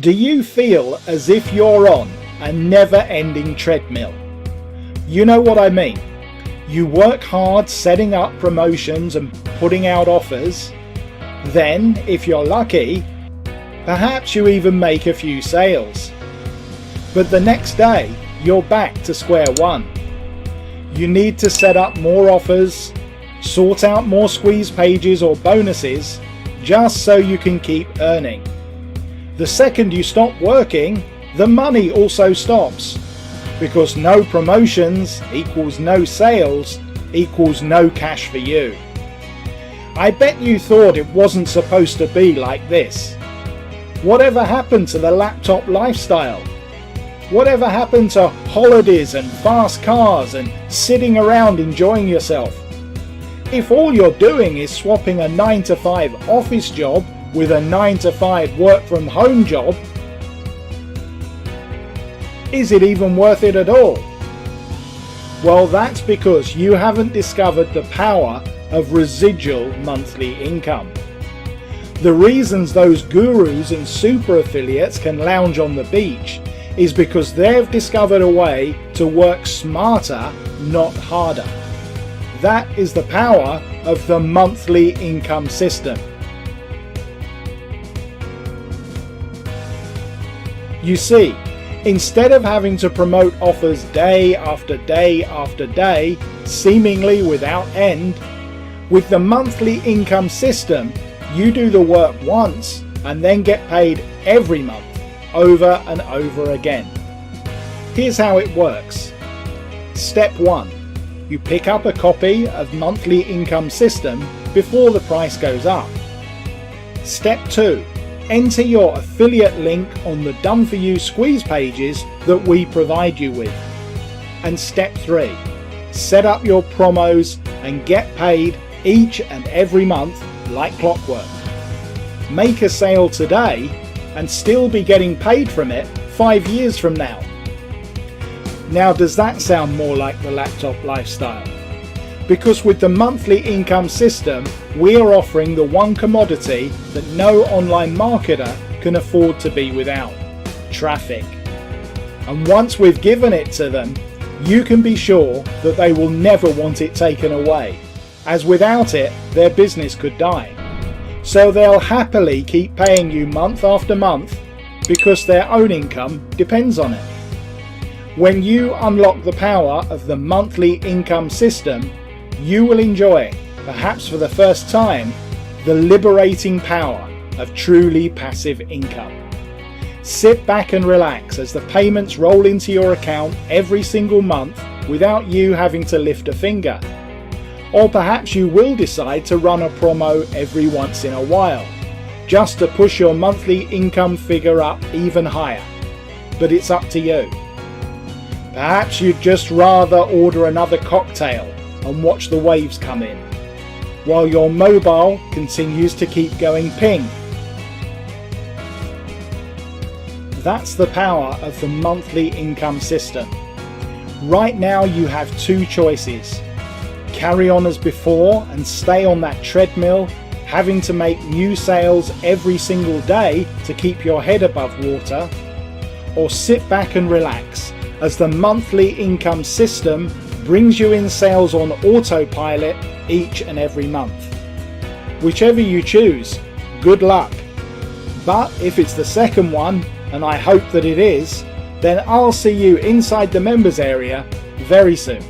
Do you feel as if you're on a never-ending treadmill? You know what I mean. You work hard setting up promotions and putting out offers. Then, if you're lucky, perhaps you even make a few sales. But the next day, you're back to square one. You need to set up more offers, sort out more squeeze pages or bonuses, just so you can keep earning. The second you stop working, the money also stops, because no promotions equals no sales equals no cash for you. I bet you thought it wasn't supposed to be like this. Whatever happened to the laptop lifestyle? Whatever happened to holidays and fast cars and sitting around enjoying yourself? If all you're doing is swapping a 9-to-5 office job with a 9-to-5 work from home job, is it even worth it at all? Well, that's because you haven't discovered the power of residual monthly income. The reasons those gurus and super affiliates can lounge on the beach is because they've discovered a way to work smarter, not harder. That is the power of the monthly income system. You see, instead of having to promote offers day after day after day, seemingly without end, with the monthly income system, you do the work once and then get paid every month, over and over again. Here's how it works. Step 1. You pick up a copy of Monthly Income System before the price goes up. Step 2. Enter your affiliate link on the Done For You squeeze pages that we provide you with. And step 3. Set up your promos and get paid each and every month like clockwork. Make a sale today and still be getting paid from it 5 years from now. Now, does that sound more like the laptop lifestyle? Because with the monthly income system, we are offering the one commodity that no online marketer can afford to be without: traffic. And once we've given it to them, you can be sure that they will never want it taken away, as without it, their business could die. So they'll happily keep paying you month after month because their own income depends on it. When you unlock the power of the monthly income system, you will enjoy, perhaps for the first time, the liberating power of truly passive income. Sit back and relax as the payments roll into your account every single month without you having to lift a finger. Or perhaps you will decide to run a promo every once in a while, just to push your monthly income figure up even higher. But it's up to you. Perhaps you'd just rather order another cocktail and watch the waves come in, while your mobile continues to keep going ping. That's the power of the monthly income system. Right now you have two choices. Carry on as before and stay on that treadmill, having to make new sales every single day to keep your head above water, or sit back and relax as the monthly income system brings you in sales on autopilot each and every month. Whichever you choose, good luck. But if it's the second one, and I hope that it is, then I'll see you inside the members area very soon.